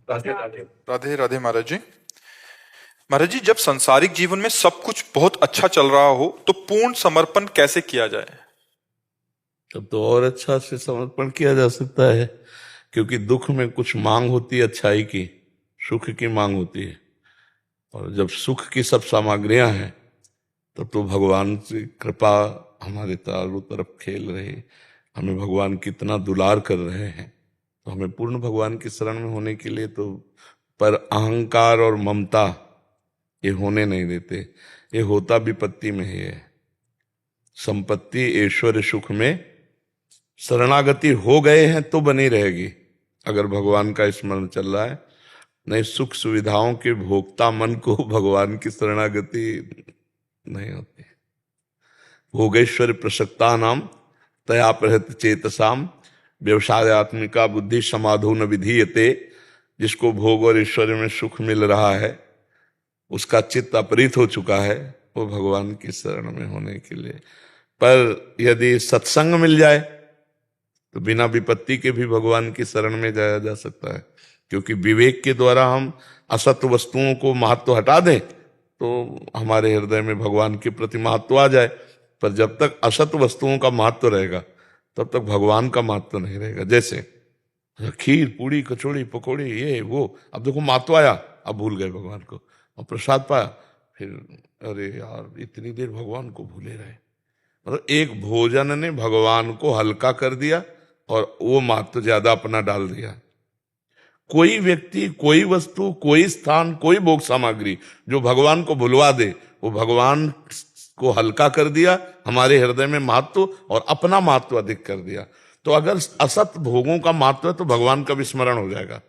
राधे राधे। राधे राधे महाराज जी। महाराज जी, जब संसारिक जीवन में सब कुछ बहुत अच्छा चल रहा हो तो पूर्ण समर्पण कैसे किया जाए? तब तो और अच्छा से समर्पण किया जा सकता है, क्योंकि दुख में कुछ मांग होती है अच्छाई की, सुख की मांग होती है। और जब सुख की सब सामग्रियां हैं तब तो भगवान की कृपा हमारे चारों तरफ खेल रही, हमें भगवान कितना दुलार कर रहे हैं। तो हमें पूर्ण भगवान की शरण में होने के लिए तो, पर अहंकार और ममता ये होने नहीं देते। ये होता विपत्ति में ही है। संपत्ति ऐश्वर्य सुख में शरणागति हो गए हैं तो बनी रहेगी, अगर भगवान का स्मरण चल रहा है। नहीं, सुख सुविधाओं के भोक्ता मन को भगवान की शरणागति नहीं होती। भोगेश्वर प्रसक्ता नाम तया प्रहत चेतसाम व्यवसायत्मिका बुद्धि समाधो न विधीयते। जिसको भोग और ऐश्वर्य में सुख मिल रहा है, उसका चित्त अपरित हो चुका है, वो भगवान की शरण में होने के लिए। पर यदि सत्संग मिल जाए तो बिना विपत्ति के भी भगवान की शरण में जाया जा सकता है, क्योंकि विवेक के द्वारा हम असत वस्तुओं को महत्व हटा दें तो हमारे हृदय में भगवान के प्रति महत्व आ जाए। पर जब तक असत वस्तुओं का महत्व रहेगा तब तक भगवान का महत्व नहीं रहेगा। जैसे खीर पूड़ी कचौड़ी पकौड़ी ये वो, अब देखो महत्व आया, अब भूल गए भगवान को। और प्रसाद पाया, फिर अरे यार इतनी देर भगवान को भूले रहे। मतलब एक भोजन ने भगवान को हल्का कर दिया और वो महत्व ज्यादा अपना डाल दिया। कोई व्यक्ति, कोई वस्तु, कोई स्थान, कोई भोग सामग्री जो भगवान को भुलवा दे, वो भगवान को हल्का कर दिया, हमारे हृदय में महत्व और अपना महत्व अधिक कर दिया। तो अगर असत भोगों का महत्व है तो भगवान का विस्मरण हो जाएगा,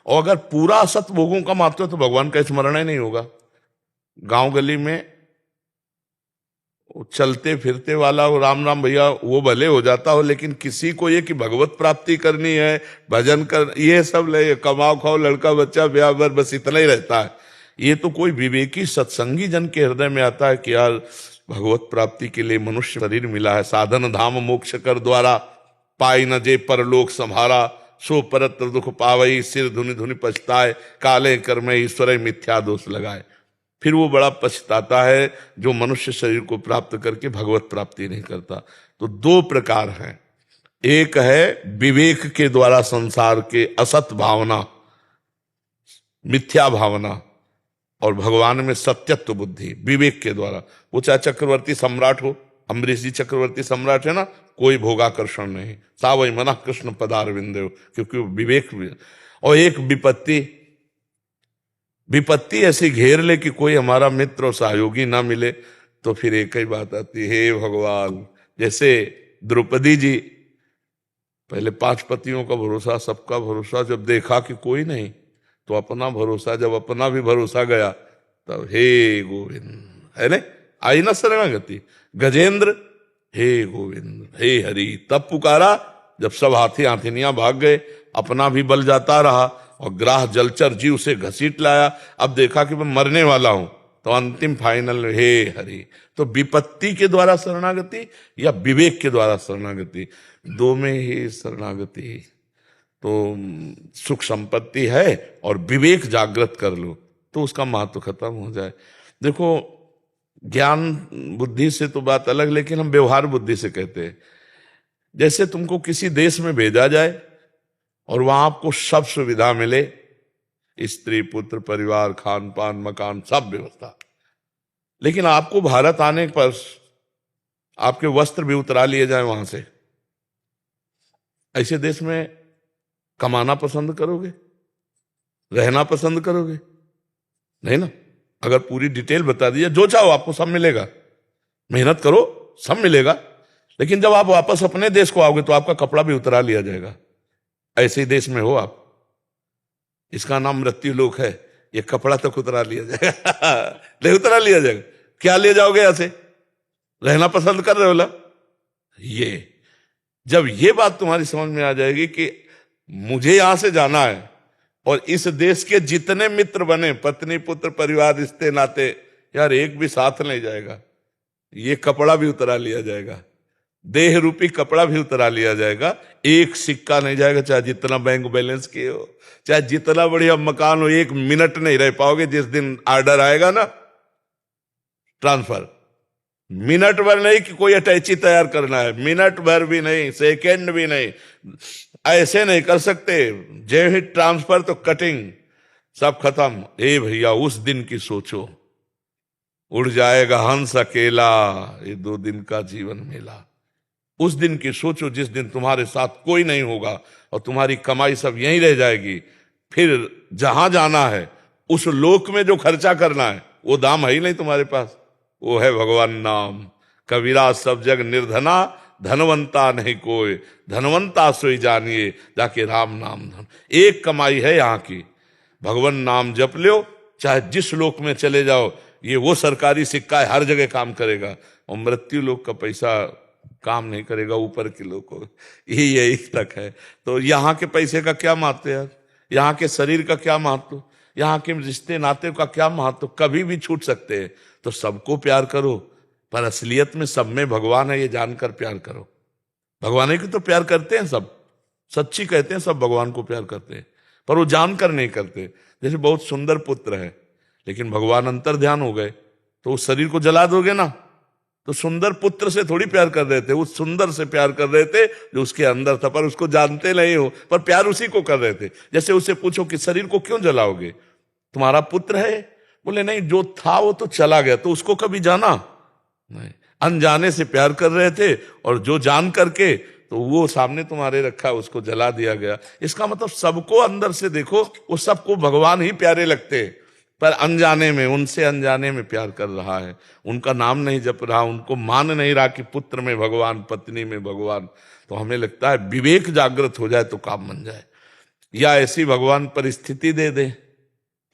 और अगर पूरा असत भोगों का महत्व है तो भगवान का स्मरण ही नहीं होगा। गांव गली में चलते फिरते वाला वो राम राम भैया वो भले हो जाता हो, लेकिन किसी को ये कि भगवत प्राप्ति करनी है, भजन कर, ये सब ले कमाओ खाओ लड़का बच्चा ब्याह बर, बस इतना ही रहता है। ये तो कोई विवेकी सत्संगी जन के हृदय में आता है कि यार भगवत प्राप्ति के लिए मनुष्य शरीर मिला है, साधन धाम मोक्ष कर द्वारा पाई न जे परलोक संभारा, सो परत्र दुख पावई सिर धुनि धुनि पछताए, काले कर्म ईश्वर मिथ्या दोष लगाए। फिर वो बड़ा पछताता है जो मनुष्य शरीर को प्राप्त करके भगवत प्राप्ति नहीं करता। तो दो प्रकार हैं, एक है विवेक के द्वारा संसार के असत भावना, मिथ्या भावना, और भगवान में सत्यत्व बुद्धि विवेक के द्वारा। वो चाहे चक्रवर्ती सम्राट हो, अम्बरीश जी चक्रवर्ती सम्राट है ना, कोई भोगाकर्षण नहीं, सावई मना कृष्ण पदारविंद, क्योंकि वो विवेक भी। और एक विपत्ति ऐसी घेर ले कि कोई हमारा मित्र और सहयोगी ना मिले, तो फिर एक ही बात आती है, हे भगवान। जैसे द्रौपदी जी, पहले 5 पतियों का भरोसा, सबका भरोसा, जब देखा कि कोई नहीं तो अपना भरोसा, जब अपना भी भरोसा गया तब हे गोविंद, है ने, आई ना शरणागति। गजेंद्र हे गोविंद हे हरि, तब पुकारा जब सब हाथी हाथिनियां भाग गए, अपना भी बल जाता रहा और ग्राह जलचर जी उसे घसीट लाया। अब देखा कि मैं मरने वाला हूं, तो अंतिम फाइनल हे हरि। तो विपत्ति के द्वारा शरणागति या विवेक के द्वारा शरणागति, दो में ही शरणागति। तो सुख संपत्ति है और विवेक जागृत कर लो तो उसका महत्व खत्म हो जाए। देखो ज्ञान बुद्धि से तो बात अलग, लेकिन हम व्यवहार बुद्धि से कहते हैं। जैसे तुमको किसी देश में भेजा जाए और वहां आपको सब सुविधा मिले, स्त्री पुत्र परिवार खान पान मकान सब व्यवस्था, लेकिन आपको भारत आने पर आपके वस्त्र भी उतरा लिए जाए वहां से, ऐसे देश में कमाना पसंद करोगे? रहना पसंद करोगे? नहीं ना। अगर पूरी डिटेल बता दीजिए, जो चाहो आपको सब मिलेगा, मेहनत करो सब मिलेगा, लेकिन जब आप वापस अपने देश को आओगे तो आपका कपड़ा भी उतरा लिया जाएगा। ऐसे ही देश में हो आप, इसका नाम मृत्यु लोक है, ये कपड़ा तक उतरा लिया जाएगा नहीं उतरा लिया जाएगा। क्या ले जाओगे यहां से? रहना पसंद कर रहे हो ला? ये जब ये बात तुम्हारी समझ में आ जाएगी कि मुझे यहां से जाना है और इस देश के जितने मित्र बने, पत्नी पुत्र परिवार रिश्ते नाते, यार एक भी साथ नहीं जाएगा, ये कपड़ा भी उतरा लिया जाएगा। देह रूपी कपड़ा भी उतरा लिया जाएगा, एक सिक्का नहीं जाएगा, चाहे जितना बैंक बैलेंस किए हो, चाहे जितना बढ़िया मकान हो, 1 मिनट नहीं रह पाओगे। जिस दिन ऑर्डर आएगा ना ट्रांसफर, मिनट भर नहीं कि कोई अटैची तैयार करना है, मिनट भर भी नहीं, सेकेंड भी नहीं, ऐसे नहीं कर सकते। जय हिट ट्रांसफर तो कटिंग, सब खत्म। ए भैया उस दिन की सोचो, उड़ जाएगा हंस अकेला, ये 2 दिन का जीवन मेला। उस दिन की सोचो जिस दिन तुम्हारे साथ कोई नहीं होगा और तुम्हारी कमाई सब यहीं रह जाएगी। फिर जहां जाना है उस लोक में जो खर्चा करना है वो दाम है ही नहीं तुम्हारे पास, वो है भगवान नाम। कबीरा सब जग निर्धना, धनवंता नहीं कोई, धनवंता सोई जानिए, जाके राम नाम धन। एक कमाई है यहाँ की, भगवान नाम जप लो, चाहे जिस लोक में चले जाओ। ये वो सरकारी सिक्का है, हर जगह काम करेगा, और मृत्यु लोक का पैसा काम नहीं करेगा, ऊपर के लोग को यही तक है। तो यहाँ के पैसे का क्या महत्व यार, यहाँ के शरीर का क्या महत्व, यहाँ के रिश्ते नाते का क्या महत्व, कभी भी छूट सकते हैं। तो सबको प्यार करो, पर असलियत में सब में भगवान है ये जानकर प्यार करो। भगवान की तो प्यार करते हैं सब, सच्ची कहते हैं सब भगवान को प्यार करते हैं, पर वो जानकर नहीं करते। जैसे बहुत सुंदर पुत्र है लेकिन भगवान अंतर ध्यान हो गए तो उस शरीर को जला दोगे ना। तो सुंदर पुत्र से थोड़ी प्यार कर रहे थे, उस सुंदर से प्यार कर रहे थे जो उसके अंदर था, पर उसको जानते नहीं हो, पर प्यार उसी को कर रहे थे। जैसे उससे पूछो कि शरीर को क्यों जलाओगे, तुम्हारा पुत्र है, बोले नहीं जो था वो तो चला गया, तो उसको कभी जाना नहीं, अनजाने से प्यार कर रहे थे, और जो जान करके तो वो सामने तुम्हारे रखा उसको जला दिया गया। इसका मतलब सबको अंदर से देखो, वो सबको भगवान ही प्यारे लगते, पर अनजाने में, उनसे अनजाने में प्यार कर रहा है, उनका नाम नहीं जप रहा, उनको मान नहीं रहा कि पुत्र में भगवान, पत्नी में भगवान। तो हमें लगता है विवेक जागृत हो जाए तो काम बन जाए, या ऐसी भगवान परिस्थिति दे दे।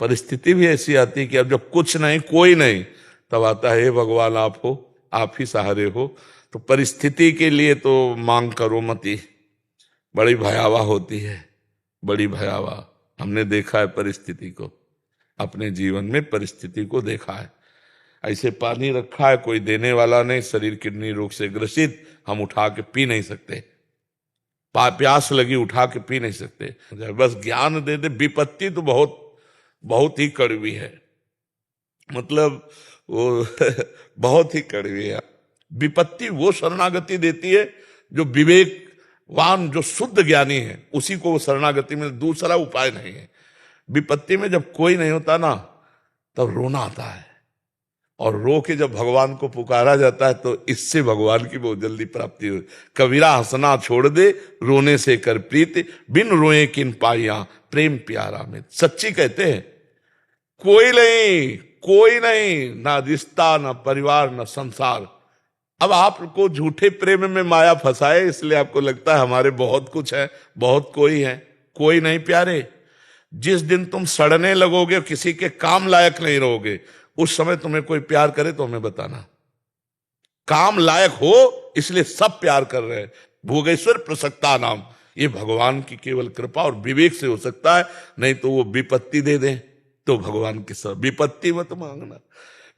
परिस्थिति भी ऐसी आती है कि अब जब कुछ नहीं कोई नहीं, तब आता है हे भगवान आप हो, आप ही सहारे हो। तो परिस्थिति के लिए तो मांग करो मती, बड़ी भयावह होती है, बड़ी भयावह। हमने देखा है परिस्थिति को, अपने जीवन में परिस्थिति को देखा है। ऐसे पानी रखा है, कोई देने वाला नहीं, शरीर किडनी रोग से ग्रसित, हम उठा के पी नहीं सकते, प्यास लगी उठा के पी नहीं सकते, बस ज्ञान दे दे। विपत्ति तो बहुत बहुत ही कड़वी है, मतलब वो बहुत ही कड़वी है। विपत्ति वो शरणागति देती है जो विवेकवान, जो शुद्ध ज्ञानी है, उसी को वो शरणागति में, दूसरा उपाय नहीं है। विपत्ति में जब कोई नहीं होता ना, तब रोना आता है, और रो के जब भगवान को पुकारा जाता है तो इससे भगवान की बहुत जल्दी प्राप्ति हो। कबीरा हंसना छोड़ दे, रोने से कर प्रीत, बिन रोए किन पाइया, प्रेम प्यारा में। सच्ची कहते हैं, कोई नहीं, कोई नहीं, ना रिश्ता, ना परिवार, ना संसार। अब आपको झूठे प्रेम में माया फंसाए, इसलिए आपको लगता है हमारे बहुत कुछ है, बहुत कोई है। कोई नहीं प्यारे। जिस दिन तुम सड़ने लगोगे, किसी के काम लायक नहीं रहोगे, उस समय तुम्हें कोई प्यार करे तो हमें बताना। काम लायक हो इसलिए सब प्यार कर रहे हैं। भोगेश्वर प्रसक्ता नाम, ये भगवान की केवल कृपा और विवेक से हो सकता है, नहीं तो वो विपत्ति दे दें तो भगवान के सब। विपत्ति मत मांगना,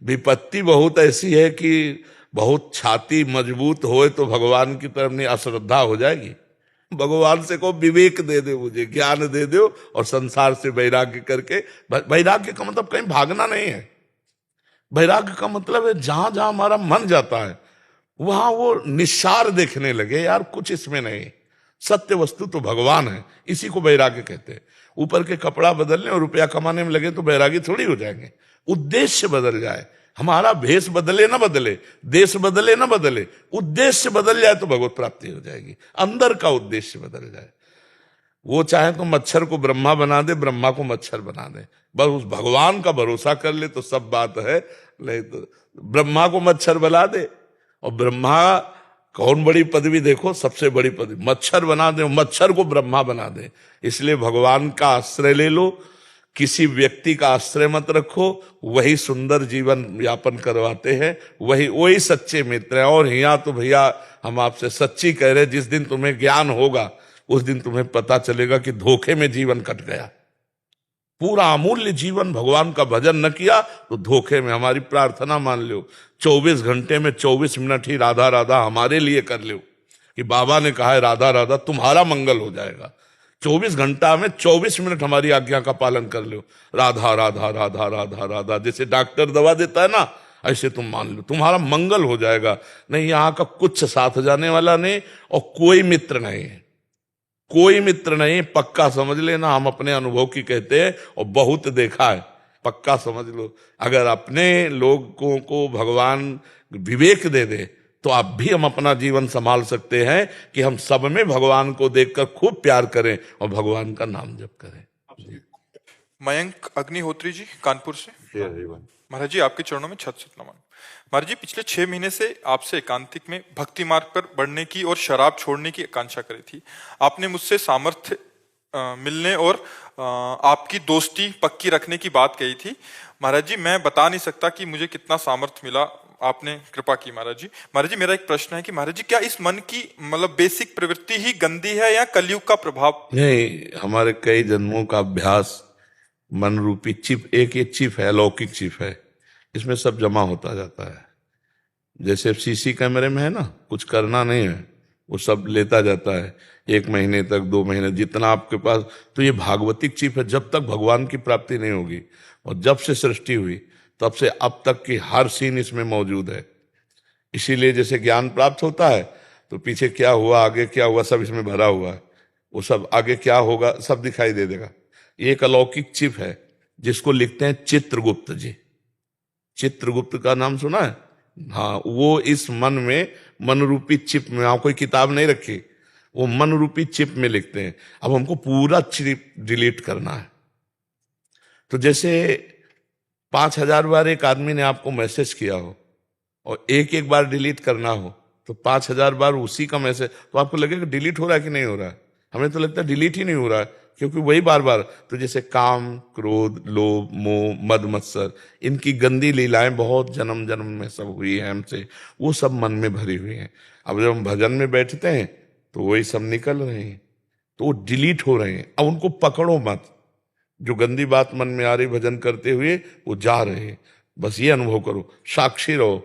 विपत्ति बहुत ऐसी है कि बहुत छाती मजबूत होए तो भगवान की तरफ नहीं, अश्रद्धा हो जाएगी। भगवान से को विवेक दे दे, मुझे ज्ञान दे दो, और संसार से वैराग्य करके। वैराग्य का मतलब कहीं भागना नहीं है, वैराग्य का मतलब है जहां जहां हमारा मन जाता है वहां वो निस्सार देखने लगे, यार कुछ इसमें नहीं, सत्य वस्तु तो भगवान है, इसी को वैराग्य कहते हैं। ऊपर के कपड़ा बदलने और रुपया कमाने में लगे तो वैरागी थोड़ी हो जाएंगे। उद्देश्य बदल जाए, हमारा भेष बदले ना बदले, देश बदले ना बदले, उद्देश्य बदल जाए तो भगवत प्राप्ति हो जाएगी। अंदर का उद्देश्य बदल जाए। वो चाहे तो मच्छर को ब्रह्मा बना दे, ब्रह्मा को मच्छर बना दे, बस उस भगवान का भरोसा कर ले तो सब बात है। नहीं तो ब्रह्मा को मच्छर बना दे, और ब्रह्मा कौन बड़ी पदवी, देखो सबसे बड़ी पदवी, मच्छर बना दे, मच्छर को ब्रह्मा बना दे। इसलिए भगवान का आश्रय ले लो, किसी व्यक्ति का आश्रय मत रखो, वही सुंदर जीवन यापन करवाते हैं, वही सच्चे मित्र हैं। और यहाँ तो भैया हम आपसे सच्ची कह रहे, जिस दिन तुम्हें ज्ञान होगा उस दिन तुम्हें पता चलेगा कि धोखे में जीवन कट गया, पूरा अमूल्य जीवन भगवान का भजन न किया तो धोखे में। हमारी प्रार्थना मान लो 24 घंटे में 24 मिनट ही राधा राधा हमारे लिए कर लो, कि बाबा ने कहा है राधा राधा तुम्हारा मंगल हो जाएगा। 24 घंटा में 24 मिनट हमारी आज्ञा का पालन कर लो, राधा राधा राधा राधा राधा, जैसे डॉक्टर दवा देता है ना, ऐसे तुम मान लो तुम्हारा मंगल हो जाएगा। नहीं, यहाँ का कुछ साथ जाने वाला नहीं और कोई मित्र नहीं है, कोई मित्र नहीं, पक्का समझ लेना। हम अपने अनुभव की कहते हैं और बहुत देखा है, पक्का समझ लो। अगर अपने लोगों को भगवान विवेक दे दे तो आप भी हम अपना जीवन संभाल सकते हैं कि हम सब में भगवान को देखकर खूब प्यार करें और भगवान का नाम जप करें। मयंक अग्निहोत्री जी कानपुर से। महाराज जी आपके चरणों में छत छत नमन। महाराज जी पिछले 6 महीने से आपसे एकांतिक में भक्ति मार्ग पर बढ़ने की और शराब छोड़ने की आकांक्षा करी थी। आपने मुझसे सामर्थ्य मिलने और आपकी दोस्ती पक्की रखने की बात कही थी। महाराज जी मैं बता नहीं सकता कि मुझे कितना सामर्थ्य मिला, आपने कृपा की महाराज जी। महाराज जी मेरा एक प्रश्न है कि महाराज जी क्या इस मन की मतलब बेसिक प्रवृत्ति ही गंदी है या कलयुग का प्रभाव? नहीं, हमारे कई जन्मों का अभ्यास मन रूपी चिप, एक ये चिप है, अलौकिक चिप है, इसमें सब जमा होता जाता है। जैसे सीसी कैमरे में है ना, कुछ करना नहीं है, वो सब लेता जाता है 1 महीने तक, 2 महीने, जितना आपके पास। तो ये भागवतिक चिप है, जब तक भगवान की प्राप्ति नहीं होगी। और जब से सृष्टि हुई तब से अब तक की हर सीन इसमें मौजूद है। इसीलिए जैसे ज्ञान प्राप्त होता है तो पीछे क्या हुआ, आगे क्या हुआ, सब इसमें भरा हुआ है। वो सब आगे क्या होगा सब दिखाई दे देगा। ये एक अलौकिक चिप है जिसको लिखते हैं चित्रगुप्त जी। चित्रगुप्त का नाम सुना है? हाँ, वो इस मन में, मन रूपी चिप में, आप कोई किताब नहीं रखी, वो मन रूपी चिप में लिखते हैं। अब हमको पूरा चिप डिलीट करना है। तो जैसे 5000 बार एक आदमी ने आपको मैसेज किया हो और एक एक बार डिलीट करना हो तो 5000 बार उसी का मैसेज, तो आपको लगेगा डिलीट हो रहा है कि नहीं हो रहा है। हमें तो लगता है डिलीट ही नहीं हो रहा है, क्योंकि वही बार बार। तो जैसे काम, क्रोध, लोभ, मोह, मद मत्सर, इनकी गंदी लीलाएं बहुत जन्म जन्म में सब हुई है हमसे, वो सब मन में भरी हुई हैं। अब जब हम भजन में बैठते हैं तो वही सब निकल रहे हैं, तो वो डिलीट हो रहे हैं। अब उनको पकड़ो मत, जो गंदी बात मन में आ रही भजन करते हुए वो जा रहे हैं, बस ये अनुभव करो, साक्षी रहो,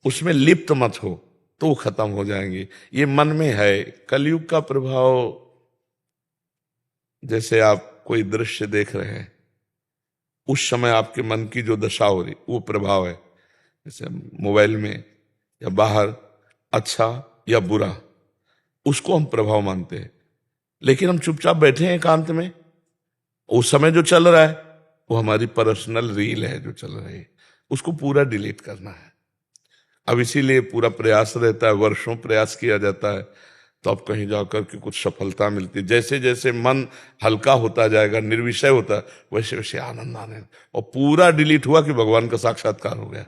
उसमें लिप्त मत हो, तो वो खत्म हो जाएंगे। ये मन में है कलयुग का प्रभाव। जैसे आप कोई दृश्य देख रहे हैं, उस समय आपके मन की जो दशा हो रही वो प्रभाव है। जैसे मोबाइल में या बाहर, अच्छा या बुरा, उसको हम प्रभाव मानते हैं। लेकिन हम चुपचाप बैठे हैं एकांत में, उस समय जो चल रहा है वो हमारी पर्सनल रील है जो चल रही है, उसको पूरा डिलीट करना है। अब इसीलिए पूरा प्रयास रहता है, वर्षों प्रयास किया जाता है, तो अब कहीं जाकर के कुछ सफलता मिलती है। जैसे जैसे मन हल्का होता जाएगा, निर्विषय होता है, वैसे वैसे आनंद आने, और पूरा डिलीट हुआ कि भगवान का साक्षात्कार हो गया,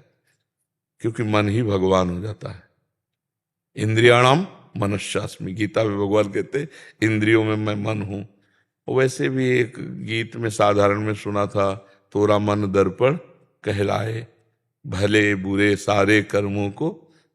क्योंकि मन ही भगवान हो जाता है। इंद्रियाणाम मनश्चास्मि, गीता में भगवान कहते इंद्रियों में मैं मन हूं। वैसे भी एक गीत में साधारण में सुना था, तोरा मन दर्पण कहलाए, भले बुरे सारे कर्मों को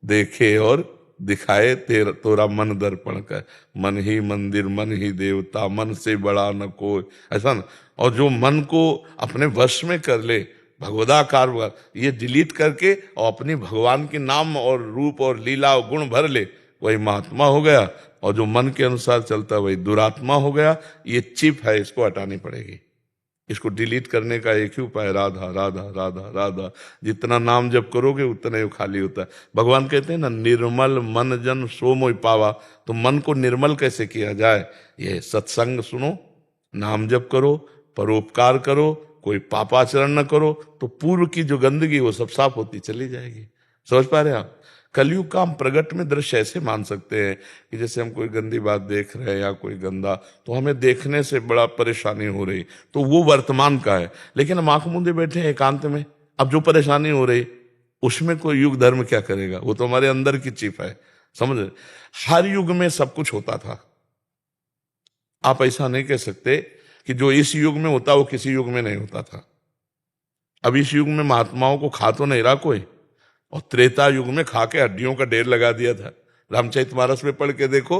देखे और दिखाए, तेरा तोरा मन दर्पण कर, मन ही मंदिर मन ही देवता, मन से बड़ा न कोई, ऐसा न। और जो मन को अपने वश में कर ले, भगवदाकार, ये डिलीट करके और अपनी भगवान के नाम और रूप और लीला और गुण भर ले, वही महात्मा हो गया। और जो मन के अनुसार चलता वही दुरात्मा हो गया। ये चिप है, इसको हटानी पड़ेगी। इसको डिलीट करने का एक ही उपाय, राधा राधा राधा राधा। जितना नाम जप करोगे उतना ही खाली होता है। भगवान कहते हैं ना, निर्मल मन जन सो मोहि पावा। तो मन को निर्मल कैसे किया जाए? ये सत्संग सुनो, नाम जप करो, परोपकार करो, कोई पापाचरण न करो, तो पूर्व की जो गंदगी वो सब साफ होती चली जाएगी। समझ पा रहे आप? कलयुग का हम प्रगट में दृश्य ऐसे मान सकते हैं कि जैसे हम कोई गंदी बात देख रहे हैं या कोई गंदा, तो हमें देखने से बड़ा परेशानी हो रही, तो वो वर्तमान का है। लेकिन हम आंख मूंदे बैठे हैं एकांत में, अब जो परेशानी हो रही उसमें कोई युग धर्म क्या करेगा? वो तो हमारे अंदर की चिप है। समझ रहे? हर युग में सब कुछ होता था। आप ऐसा नहीं कह सकते कि जो इस युग में होता वो किसी युग में नहीं होता था। अब इस युग में महात्माओं को खा तो नहीं रहा कोई, और त्रेता युग में खा के हड्डियों का ढेर लगा दिया था। रामचरितमानस में पढ़ के देखो,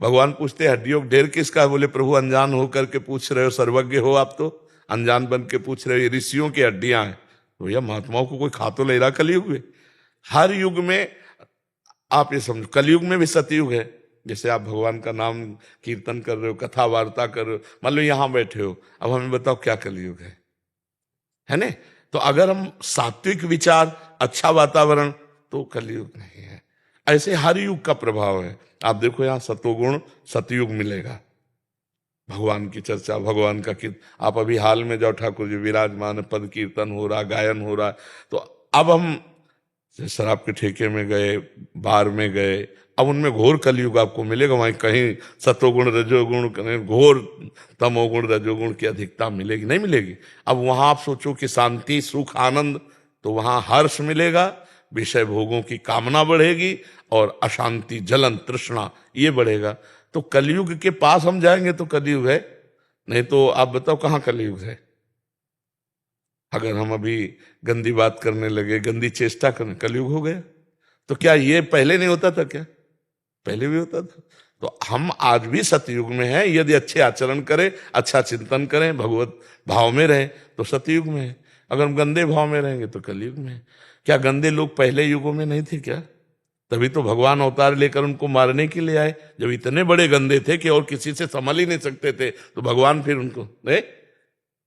भगवान पूछते हड्डियों का ढेर किसका है? बोले प्रभु अनजान होकर के पूछ रहे हो, सर्वज्ञ हो आप तो। अनजान बन के पूछ रहे हो ये ऋषियों की हड्डियां हैं, तो भैया महात्माओं को कोई खा तो ले रहा कलयुग में। हर युग में आप ये समझो, कलयुग में भी सतयुग है। जैसे आप भगवान का नाम कीर्तन कर रहे हो, कथा वार्ता कर रहे हो, मान लो यहां बैठे हो, अब हमें बताओ क्या कलयुग है ना? तो अगर हम सात्विक विचार, अच्छा वातावरण, तो कलयुग नहीं है। ऐसे हर युग का प्रभाव है। आप देखो यहां सतोगुण सतयुग मिलेगा, भगवान की चर्चा, भगवान का कीर्तन। आप अभी हाल में जाओ, ठाकुर जी विराजमान, पद कीर्तन हो रहा, गायन हो रहा। तो अब हम शराब के ठेके में गए, बार में गए, अब उनमें घोर कलयुग आपको मिलेगा। वहीं कहीं सतोगुण रजोगुण, कहीं घोर तमोगुण रजोगुण की अधिकता मिलेगी? नहीं मिलेगी। अब वहां आप सोचो कि शांति, सुख, आनंद, तो वहां हर्ष मिलेगा, विषय भोगों की कामना बढ़ेगी, और अशांति, जलन, तृष्णा ये बढ़ेगा। तो कलयुग के पास हम जाएंगे तो कलयुग है, नहीं तो आप बताओ कहाँ कलयुग है? अगर हम अभी गंदी बात करने लगे, गंदी चेष्टा करने, कलयुग हो गया। तो क्या ये पहले नहीं होता था? क्या पहले भी होता था? तो हम आज भी सतयुग में हैं। यदि अच्छे आचरण करें, अच्छा चिंतन करें, भगवत भाव में रहें, तो सतयुग में है। अगर हम गंदे भाव में रहेंगे तो कलयुग में है। क्या गंदे लोग पहले युगों में नहीं थे क्या? तभी तो भगवान अवतार लेकर उनको मारने के लिए आए। जब इतने बड़े गंदे थे कि और किसी से संभल ही नहीं सकते थे, तो भगवान फिर उनको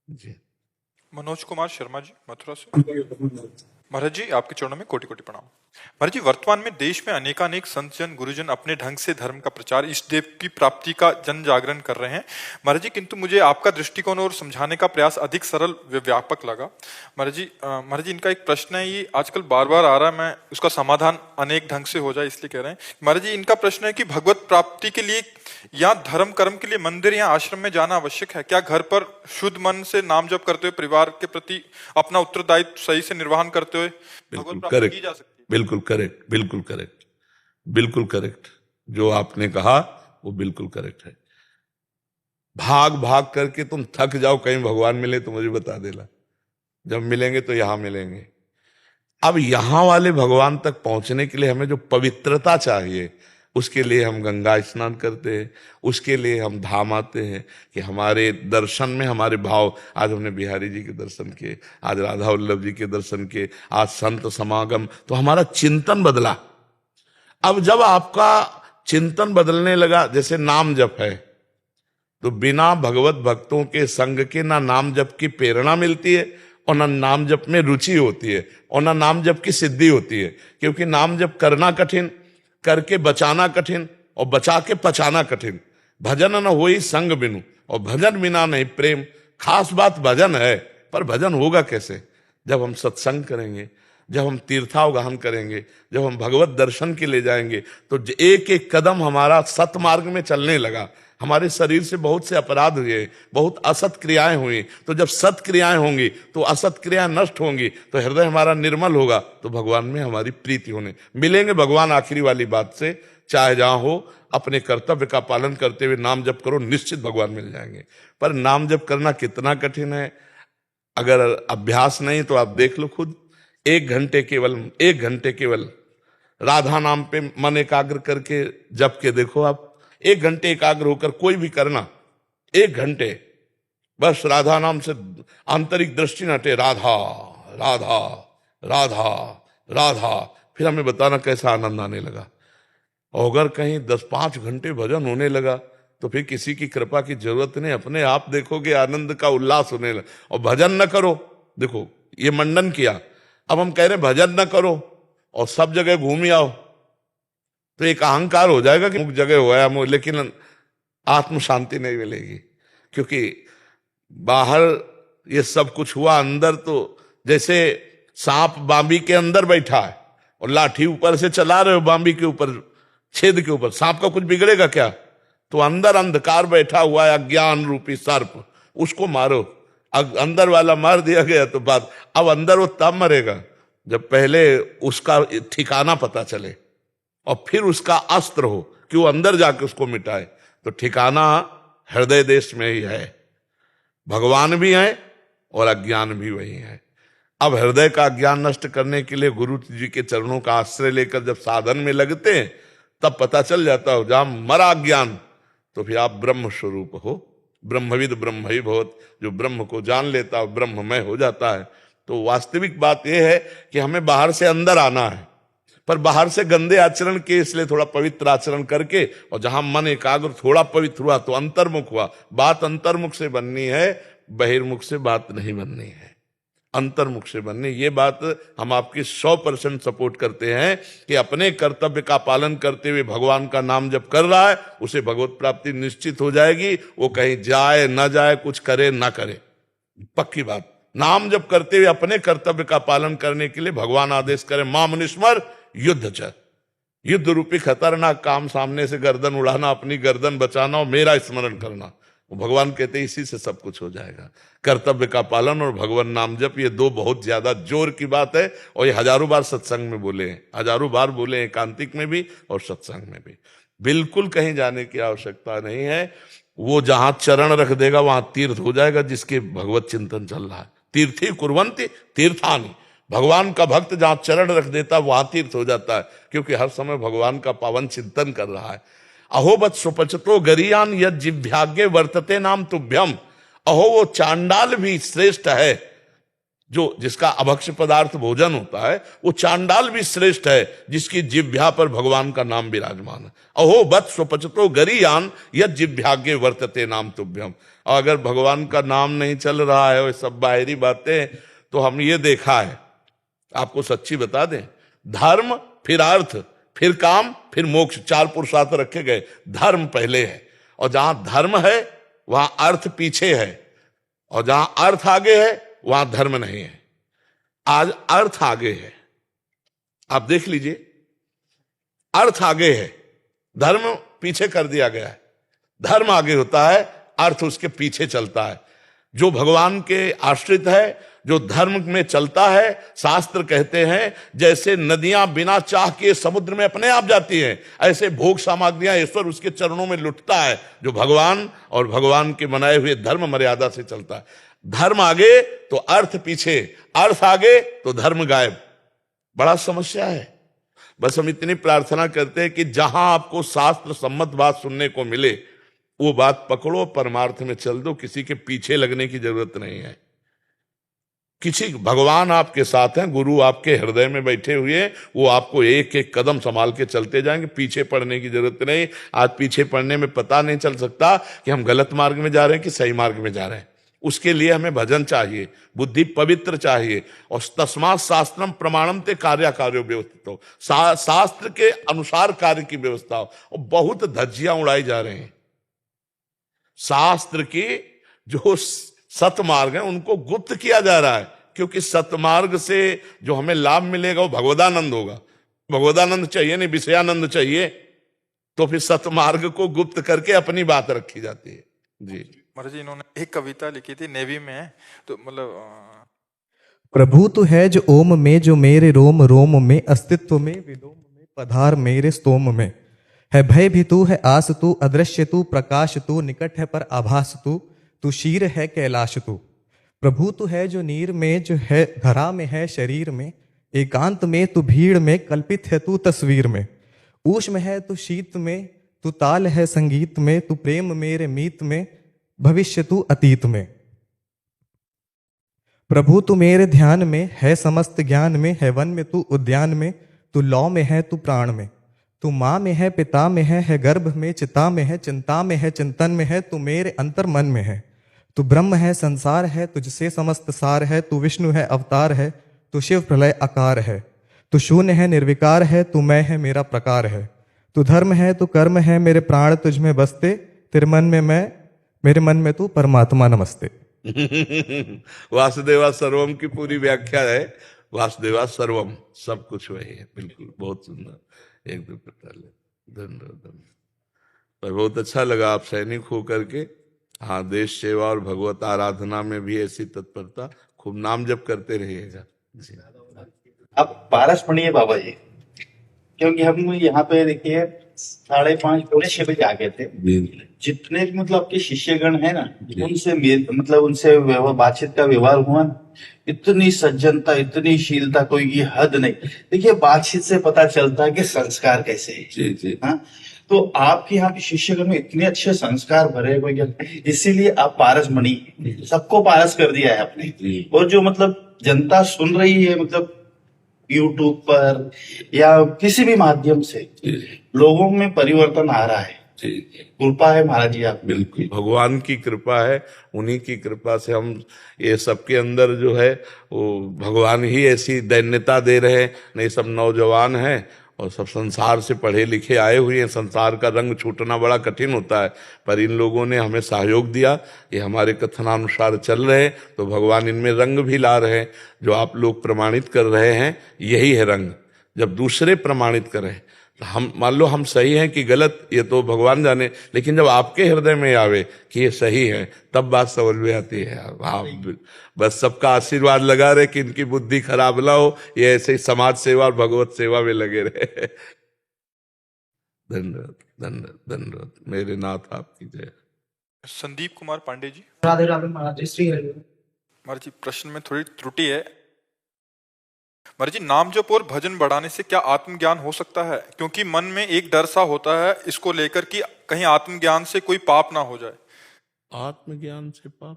जी। मनोज कुमार शर्मा जी, मथुरा से। महाराज जी, आपके चरणों में कोटि कोटि प्रणाम। महाराज जी, वर्तमान में देश में अनेकानेक संत जन, गुरुजन अपने ढंग से धर्म का प्रचार, इष्ट देव की प्राप्ति का जन जागरण कर रहे हैं महाराज जी, किंतु मुझे आपका दृष्टिकोण और समझाने का प्रयास अधिक सरल व व्यापक लगा। महाराज जी, इनका एक प्रश्न है, ये आजकल बार बार आ रहा है, मैं उसका समाधान अनेक ढंग से हो जाए इसलिए कह रहे हैं। महाराज जी, इनका प्रश्न है कि भगवत प्राप्ति के लिए या धर्म कर्म के लिए मंदिर या आश्रम में जाना आवश्यक है क्या? घर पर शुद्ध मन से नाम जप करते हुए, परिवार के प्रति अपना उत्तरदायित्व सही से निर्वहन करते हुए भगवत प्राप्ति की जा सकती है? बिल्कुल करेक्ट, बिल्कुल करेक्ट, बिल्कुल करेक्ट। जो आपने कहा वो बिल्कुल करेक्ट है। भाग भाग करके तुम थक जाओ, कहीं भगवान मिले तो मुझे बता देना। जब मिलेंगे तो यहां मिलेंगे। अब यहां वाले भगवान तक पहुंचने के लिए हमें जो पवित्रता चाहिए, उसके लिए हम गंगा स्नान करते हैं, उसके लिए हम धाम आते हैं कि हमारे दर्शन में हमारे भाव। आज हमने बिहारी जी के दर्शन किए, आज राधा वल्लभ जी के दर्शन किए, आज संत समागम, तो हमारा चिंतन बदला। अब जब आपका चिंतन बदलने लगा, जैसे नाम जप है, तो बिना भगवत भक्तों के संग के ना नाम जप की प्रेरणा मिलती है, और ना नाम जप में रुचि होती है, और ना नाम जप की सिद्धि होती है। क्योंकि नाम जप करना कठिन, करके बचाना कठिन, और बचा के पचाना कठिन। भजन न होई संग बिनु, और भजन बिना नहीं प्रेम। खास बात भजन है, पर भजन होगा कैसे? जब हम सत्संग करेंगे, जब हम तीर्थावगाहन करेंगे, जब हम भगवत दर्शन के लिए जाएंगे, तो एक एक कदम हमारा सतमार्ग में चलने लगा। हमारे शरीर से बहुत से अपराध हुए, बहुत असत क्रियाएं हुई। तो जब सत क्रियाएं होंगी तो असत क्रियाएं नष्ट होंगी, तो हृदय हमारा निर्मल होगा, तो भगवान में हमारी प्रीति होने मिलेंगे। भगवान आखिरी वाली बात से, चाहे जहां हो, अपने कर्तव्य का पालन करते हुए नाम जप करो, निश्चित भगवान मिल जाएंगे। पर नाम जप करना कितना कठिन है, अगर अभ्यास नहीं तो आप देख लो खुद। 1 घंटे केवल राधा नाम पे मन एकाग्र करके जप के देखो आप। 1 घंटे एकाग्र होकर कोई भी करना, 1 घंटे बस राधा नाम से आंतरिक दृष्टि न हटे, राधा राधा राधा राधा, फिर हमें बताना कैसा आनंद आने लगा। और अगर कहीं 10-5 घंटे भजन होने लगा, तो फिर किसी की कृपा की जरूरत नहीं, अपने आप देखोगे आनंद का उल्लास होने लगा। और भजन न करो, देखो ये मंडन किया, अब हम कह रहे भजन न करो और सब जगह घूम आओ, तो एक अहंकार हो जाएगा कि मुख जगह हुआ, लेकिन आत्म शांति नहीं मिलेगी। क्योंकि बाहर ये सब कुछ हुआ, अंदर तो जैसे सांप बांबी के अंदर बैठा है और लाठी ऊपर से चला रहे हो, बांबी के ऊपर, छेद के ऊपर, सांप का कुछ बिगड़ेगा क्या? तो अंदर अंधकार बैठा हुआ है, अज्ञान रूपी सर्प, उसको मारो। अंदर वाला मार दिया गया तो बात, अब अंदर वो तब मरेगा जब पहले उसका ठिकाना पता चले और फिर उसका अस्त्र हो कि वो अंदर जाके उसको मिटाए। तो ठिकाना हृदय देश में ही है, भगवान भी है और अज्ञान भी वही है। अब हृदय का अज्ञान नष्ट करने के लिए गुरु जी के चरणों का आश्रय लेकर जब साधन में लगते हैं, तब पता चल जाता हो, जहां मरा अज्ञान तो फिर आप ब्रह्म स्वरूप हो, ब्रह्मविद ब्रह्म ही भवत, जो ब्रह्म को जान लेता है ब्रह्ममय हो जाता है। तो वास्तविक बात यह है कि हमें बाहर से अंदर आना है, पर बाहर से गंदे आचरण के इसलिए थोड़ा पवित्र आचरण करके, और जहां मन एकाग्र थोड़ा पवित्र हुआ तो अंतर्मुख हुआ। बात अंतर्मुख से बननी है, बहिर्मुख से बात नहीं बननी है, अंतर्मुख से बननी। ये बात हम आपकी 100% सपोर्ट करते हैं कि अपने कर्तव्य का पालन करते हुए भगवान का नाम जप कर रहा है उसे भगवत प्राप्ति निश्चित हो जाएगी। वो कहीं जाए ना जाए, कुछ करे ना करे, पक्की बात। नाम जप करते हुए अपने कर्तव्य का पालन करने के लिए भगवान आदेश करें, मां मुनिस्मर युद्ध च, युद्ध रूपी खतरनाक काम, सामने से गर्दन उड़ाना, अपनी गर्दन बचाना और मेरा स्मरण करना। भगवान कहते हैं इसी से सब कुछ हो जाएगा। कर्तव्य का पालन और भगवान नाम जप, ये दो बहुत ज्यादा जोर की बात है, और ये हजारों बार सत्संग में बोले हैं, हजारों बार बोले हैं, एकांतिक में भी और सत्संग में भी। बिल्कुल कहीं जाने की आवश्यकता नहीं है। वो जहां चरण रख देगा वहां तीर्थ हो जाएगा, जिसके भगवत चिंतन चल रहा है। तीर्थी कुर्वन्ति तीर्थानि, भगवान का भक्त जहां चरण रख देता वहां तीर्थ हो जाता है, क्योंकि हर समय भगवान का पावन चिंतन कर रहा है। अहोबत सुपचतो गरियान यद जिभ्याग्य वर्तते नाम तुभ्यम। अहो, वो चांडाल भी श्रेष्ठ है, जो जिसका अभक्ष्य पदार्थ भोजन होता है, वो चांडाल भी श्रेष्ठ है जिसकी जिह्वा पर भगवान का नाम विराजमान है। अहो बत स्वपचतो गरियान यद जिभ्याग्य वर्तते नाम तुभ्यम। अगर भगवान का नाम नहीं चल रहा है, वो सब बाहरी बातें, तो हम ये देखा है, आपको सच्ची बता दें, धर्म फिर अर्थ फिर काम फिर मोक्ष, 4 पुरुषार्थ रखे गए। धर्म पहले है, और जहां धर्म है वहां अर्थ पीछे है, और जहां अर्थ आगे है वहां धर्म नहीं है। आज अर्थ आगे है, आप देख लीजिए, अर्थ आगे है, धर्म पीछे कर दिया गया है। धर्म आगे होता है, अर्थ उसके पीछे चलता है। जो भगवान के आश्रित है, जो धर्म में चलता है, शास्त्र कहते हैं जैसे नदियां बिना चाह के समुद्र में अपने आप जाती हैं, ऐसे भोग सामग्रियां ईश्वर उसके चरणों में लुटता है, जो भगवान और भगवान के बनाए हुए धर्म मर्यादा से चलता है। धर्म आगे तो अर्थ पीछे, अर्थ आगे तो धर्म गायब। बड़ा समस्या है। बस हम इतनी प्रार्थना करते हैं कि जहां आपको शास्त्र सम्मत बात सुनने को मिले वो बात पकड़ो, परमार्थ में चल दो, किसी के पीछे लगने की जरूरत नहीं है। किसी भगवान आपके साथ हैं, गुरु आपके हृदय में बैठे हुए, वो आपको एक एक कदम संभाल के चलते जाएंगे, पीछे पड़ने की जरूरत नहीं। आज पीछे पड़ने में पता नहीं चल सकता कि हम गलत मार्ग में जा रहे हैं कि सही मार्ग में जा रहे हैं। उसके लिए हमें भजन चाहिए, बुद्धि पवित्र चाहिए, और तस्मात् शास्त्रम प्रमाणम ते कार्याकार्यो व्यवस्थित हो, शास्त्र के अनुसार कार्य की व्यवस्था हो। और बहुत धज्जियां उड़ाई जा रहे हैं। शास्त्र की जो सतमार्ग है उनको गुप्त किया जा रहा है, क्योंकि सतमार्ग से जो हमें लाभ मिलेगा वो भगवदानंद होगा। भगवदानंद चाहिए नहीं, विषयानंद चाहिए, तो फिर सतमार्ग को गुप्त करके अपनी बात रखी जाती है। जी महाराज जी, इन्होंने एक कविता लिखी थी, नेवी में है, तो मतलब प्रभु तो है जो ओम में, जो मेरे रोम रोम में, अस्तित्व में विलोम में, पधार मेरे स्तोम में। है भय भी तू, है आस तू, अदृश्य तू, प्रकाश तू, निकट है पर आभास तू, तू शीर है कैलाश तू। प्रभु तू है जो नीर में, जो है धरा में है शरीर में, एकांत में तू भीड़ में, कल्पित है तू तस्वीर में। ऊष्म है तू शीत में, तू ताल है संगीत में, तू प्रेम मेरे मीत में, भविष्य तू अतीत में। प्रभु तू मेरे ध्यान में, है समस्त ज्ञान में, है वन में तू उद्यान में, तू लौ में है तू प्राण में। तू माँ में है, पिता में है गर्भ में, चिता में है, चिंता में है, चिंतन में है, तू मेरे अंतर मन में है। तू ब्रह्म है, संसार है, तुझसे समस्त सार है, तू विष्णु है, अवतार है, तू शिव प्रलय आकार है। तू शून्य है, निर्विकार है, तू मैं है, मेरा प्रकार है। तू धर्म है, तू कर्म है, मेरे प्राण तुझ में बसते, तेरे मन में मैं, मेरे मन में तू परमात्मा नमस्ते। वासुदेवा सर्वम की पूरी व्याख्या है। वासुदेवा सर्वम, सब कुछ वही है। बिल्कुल, बहुत सुंदर। एक दो धन्यवाद। पर बहुत अच्छा लगा आप सैनिक हो करके। हाँ, देश सेवा और भगवत आराधना में भी ऐसी तत्परता, खूब नाम जप करते रहिएगा। अब पारस पढ़िए बाबा जी, क्योंकि हम यहाँ पे देखिए 5:30 पौने 6 बजे आ गए थे। जितने भी मतलब आपके शिष्यगण है ना, उनसे मतलब उनसे बातचीत का व्यवहार हुआ ना, इतनी सज्जनता, इतनी शीलता, कोई ये हद नहीं। देखिए बातचीत से पता चलता है कि संस्कार कैसे है। जी जी। हाँ, तो आपके यहाँ पे शिष्यगण में इतने अच्छे संस्कार भरे हुए हैं, इसीलिए आप पारस मणि, सबको पारस कर दिया है आपने। और जो मतलब जनता सुन रही है, मतलब यूट्यूब पर या किसी भी माध्यम से लोगों में परिवर्तन आ रहा है, कृपा है महाराज जी आप। बिल्कुल भगवान की कृपा है, उन्हीं की कृपा से हम ये सबके अंदर जो है वो भगवान ही ऐसी दैन्यता दे रहे हैं। नहीं, सब नौजवान हैं और सब संसार से पढ़े लिखे आए हुए हैं। संसार का रंग छूटना बड़ा कठिन होता है, पर इन लोगों ने हमें सहयोग दिया, ये हमारे कथनानुसार चल रहे हैं, तो भगवान इनमें रंग भी ला रहे हैं। जो आप लोग प्रमाणित कर रहे हैं यही है रंग। जब दूसरे प्रमाणित करें तो हम मान लो हम सही हैं कि गलत, ये तो भगवान जाने, लेकिन जब आपके हृदय में आवे कि ये सही है, तब बात समझ में आती है। आप बस सबका आशीर्वाद लगा रहे कि इनकी बुद्धि खराब ना हो, ये ऐसे ही समाज सेवा और भगवत सेवा में लगे रहे। धन्यवाद, धन्यवाद, धन्यवाद। मेरे नाथ आपकी जय। संदीप कुमार पांडे जी। राधे राधे महाराज जी, श्री हरि। महाराज जी प्रश्न में थोड़ी त्रुटि है। महाराज जी, नाम जप और भजन बढ़ाने से क्या आत्मज्ञान हो सकता है? क्योंकि मन में एक डर सा होता है इसको लेकर कि कहीं आत्मज्ञान से कोई पाप ना हो जाए। आत्मज्ञान से पाप?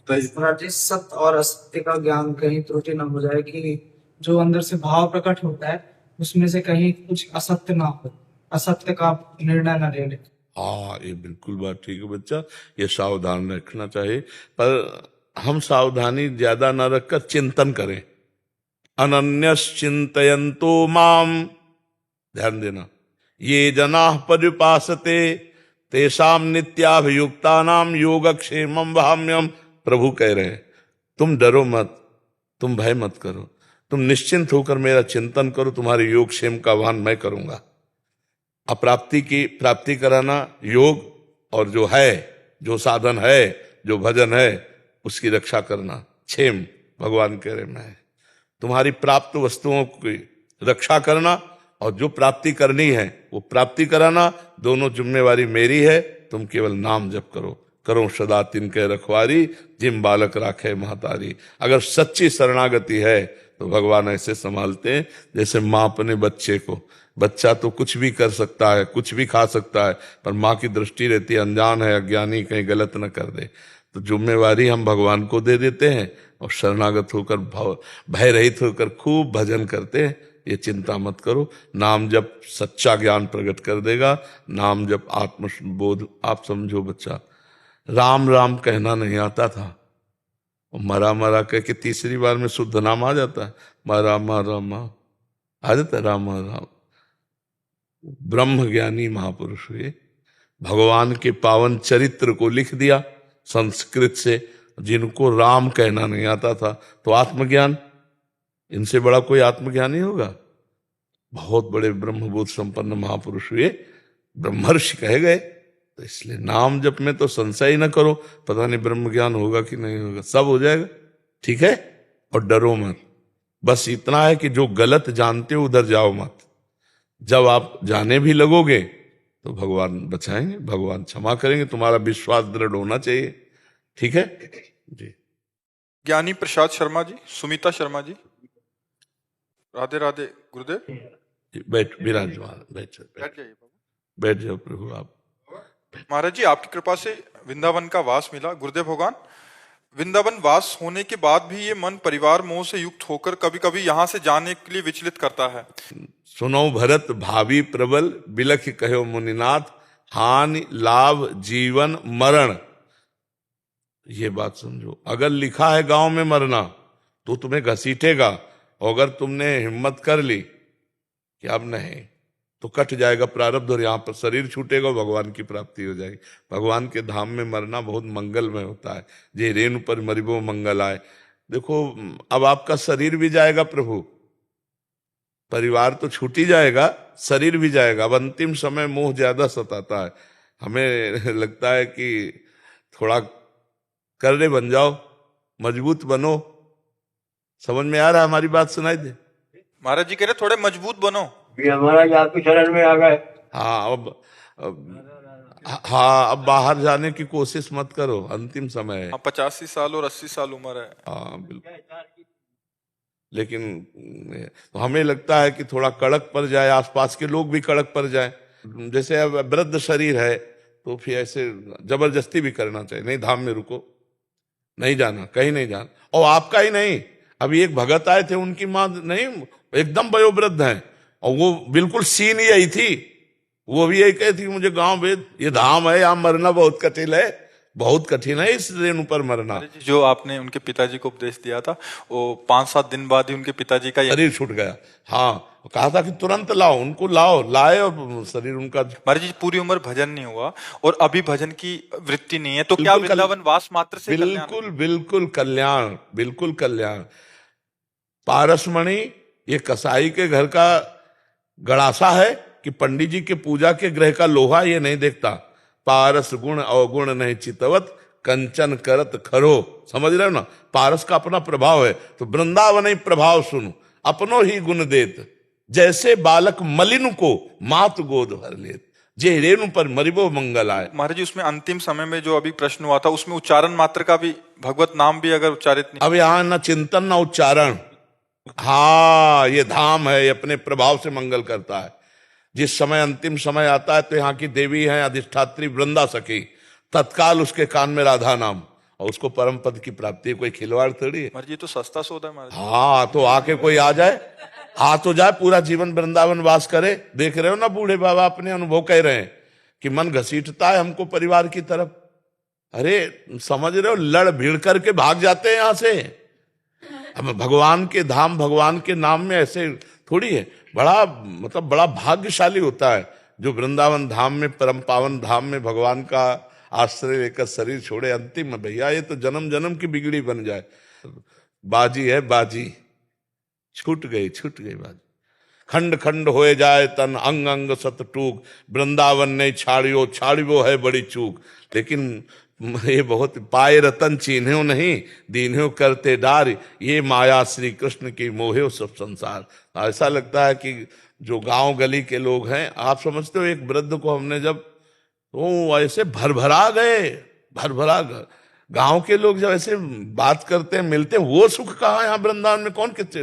महाराज जी, सत्य और असत्य का ज्ञान कहीं त्रुटि ना हो जाए, कि जो अंदर से भाव प्रकट होता है उसमें से कहीं कुछ असत्य ना हो, असत्य का निर्णय ना ले ले। हाँ, ये बिल्कुल बात ठीक है बच्चा, ये सावधान रखना चाहिए। पर हम सावधानी ज्यादा न रखकर चिंतन करें। अनन्यश्चिन्तयन्तो माम, ध्यान देना, ये जनाः पर्युपासते तेषाम नित्याभियुक्तानाम योगक्षेमं वहाम्यहम्। प्रभु कह रहे हैं तुम डरो मत, तुम भय मत करो, तुम निश्चिंत होकर मेरा चिंतन करो, तुम्हारे योगक्षेम का वहन मैं करूंगा। अप्राप्ति की प्राप्ति कराना योग, और जो है, जो साधन है, जो भजन है, उसकी रक्षा करना क्षेम, भगवान कह रहे मैं। तुम्हारी प्राप्त वस्तुओं की रक्षा करना और जो प्राप्ति करनी है वो प्राप्ति कराना, दोनों जिम्मेवारी मेरी है। तुम केवल नाम जप करो, करो सदा तिनके रखवारी, जिम बालक राखे महतारी। अगर सच्ची शरणागति है तो भगवान ऐसे संभालते हैं जैसे माँ अपने बच्चे को। बच्चा तो कुछ भी कर सकता है, कुछ भी खा सकता है, पर माँ की दृष्टि रहती है अनजान है, अज्ञानी, कहीं गलत न कर दे। तो जिम्मेवारी हम भगवान को दे देते हैं और शरणागत होकर भय रहित होकर खूब भजन करते हैं। ये चिंता मत करो, नाम जब सच्चा ज्ञान प्रकट कर देगा। नाम जब आत्मबोध, आप समझो बच्चा, राम राम कहना नहीं आता था, मरा मरा कह के तीसरी बार में शुद्ध नाम आ जाता है। मरा मरा मा आ जाता है, राम राम। ब्रह्म ज्ञानी महापुरुष हुए, भगवान के पावन चरित्र को लिख दिया संस्कृत से। जिनको राम कहना नहीं आता था, तो आत्मज्ञान, इनसे बड़ा कोई आत्मज्ञान नहीं होगा। बहुत बड़े ब्रह्मबोध संपन्न महापुरुष हुए, ब्रह्मर्षि कहे गए। तो इसलिए नाम जप में तो संशय ही न करो, पता नहीं ब्रह्म ज्ञान होगा कि नहीं होगा, सब हो जाएगा, ठीक है। और डरो मत, बस इतना है कि जो गलत जानते हो उधर जाओ मत। जब आप जाने भी लगोगे तो भगवान बचाएंगे, भगवान क्षमा करेंगे। तुम्हारा विश्वास दृढ़ होना चाहिए, ठीक है जी। ज्ञानी प्रसाद शर्मा जी, सुमिता शर्मा जी। राधे राधे गुरुदेव जी, बैठ विराजमान, बैठ जाइए बाबू। बैठ जाओ प्रभु। आप महाराज जी, आपकी कृपा से वृंदावन का वास मिला। गुरुदेव भगवान, वृंदावन वास होने के बाद भी ये मन परिवार मोह से युक्त होकर कभी कभी यहाँ से जाने के लिए विचलित करता है। सुनो भरत भावी प्रबल, बिलख कहो मुनिनाथ, हानि लाभ जीवन मरण। ये बात समझो, अगर लिखा है गांव में मरना तो तुम्हें घसीटेगा, और अगर तुमने हिम्मत कर ली कि अब नहीं, तो कट जाएगा प्रारब्ध और यहाँ पर शरीर छूटेगा, भगवान की प्राप्ति हो जाएगी। भगवान के धाम में मरना बहुत मंगलमय होता है। जे रेणु पर मरिबो मंगल आए। देखो, अब आपका शरीर भी जाएगा प्रभु, परिवार तो छूट ही जाएगा, शरीर भी जाएगा। अब अंतिम समय मोह ज्यादा सताता है। हमें लगता है कि थोड़ा कर्रे बन जाओ, मजबूत बनो। समझ में आ रहा है हमारी बात? सुनाई दे। महाराज जी कह रहे थोड़े मजबूत बनो। हमारा आपकी शरण में आ गए। हाँ, हाँ, अब बाहर जाने की कोशिश मत करो, अंतिम समय है। 85 साल और 80 साल उम्र है। हाँ बिल्कुल, लेकिन तो हमें लगता है कि थोड़ा कड़क पड़ जाए, आसपास के लोग भी कड़क पड़ जाए, जैसे अब वृद्ध शरीर है तो फिर ऐसे जबरदस्ती भी करना चाहिए, नहीं धाम में रुको, नहीं जाना, कहीं नहीं जाना। और आपका ही नहीं, अभी एक भगत आए थे, उनकी माँ नहीं एकदम वयोवृद्ध हैं और वो बिल्कुल सीन यही थी, वो भी यही कहती कि मुझे गांव भेज, ये धाम है, यहाँ मरना बहुत कठिन है, बहुत कठिन है इस रेणु पर मरना। अरे जी, जो आपने उनके पिताजी को उपदेश दिया था, वो 5-7 दिन बाद ही उनके पिताजी का शरीर छूट गया। हाँ, कहा था कि तुरंत लाओ, उनको लाओ, लाए और शरीर उनका। महाराज जी पूरी उम्र भजन नहीं हुआ और अभी भजन की वृत्ति नहीं है, तो क्या वृंदावन वास मात्र से कल्याण? बिल्कुल बिल्कुल कल्याण, बिल्कुल कल्याण। पारसमणि ये कसाई के घर का गड़ासा है कि पंडित जी के पूजा के ग्रह का लोहा ये नहीं देखता। पारस गुण अवगुण नहीं चितवत, कंचन करत खरो। समझ रहे हो ना, पारस का अपना प्रभाव है, तो वृंदावन ही प्रभाव सुनो, अपनो ही गुण देत, जैसे बालक मलिन को मात गोद भर लेत, जे रेणु पर मरिबो मंगल आए। महाराज जी उसमें अंतिम समय में जो अभी प्रश्न हुआ था, उसमें उच्चारण मात्र का भी भगवत नाम भी अगर उच्चारित नहीं, अब यहाँ न चिंतन न उच्चारण। हाँ, ये धाम है, ये अपने प्रभाव से मंगल करता है। जिस समय अंतिम समय आता है तो यहाँ की देवी है अधिष्ठात्री वृंदा सखी, तत्काल उसके कान में राधा नाम, और उसको परम पद की प्राप्ति। कोई खिलवाड़ थोड़ी है। महाराज जी तो सस्ता सौदा है महाराज। हाँ, तो आके कोई आ जाए, आ तो जाए, पूरा जीवन वृंदावन वास करे। देख रहे हो ना, बूढ़े बाबा अपने अनुभव कह रहे हैं कि मन घसीटता है हमको परिवार की तरफ। अरे समझ रहे हो, लड़ भीड़ करके भाग जाते हैं यहां से। अब भगवान के धाम, भगवान के नाम में ऐसे थोड़ी है। बड़ा मतलब बड़ा भाग्यशाली होता है जो वृंदावन धाम में, परम पावन धाम में भगवान का आश्रय लेकर शरीर छोड़े। अंतिम में भैया ये तो जन्म जन्म की बिगड़ी बन जाए। बाजी है बाजी, छूट गई बाजी। खंड खंड होए जाए तन, अंग अंग सत टूक, वृंदावन नहीं छाड़ियो, छाड़ियो है बड़ी चूक। लेकिन ये बहुत पाए रतन चीन्ह्यो नहीं, दीन्ह्यो करते डार, ये माया श्री कृष्ण की मोहे सब संसार। ऐसा लगता है कि जो गांव गली के लोग हैं, आप समझते हो, एक वृद्ध को हमने जब, तो ऐसे भरभरा गए, भरभरा गए। गांव के लोग जब ऐसे बात करते हैं, मिलते हैं, वो सुख कहाँ यहाँ वृंदावन में? कौन कितने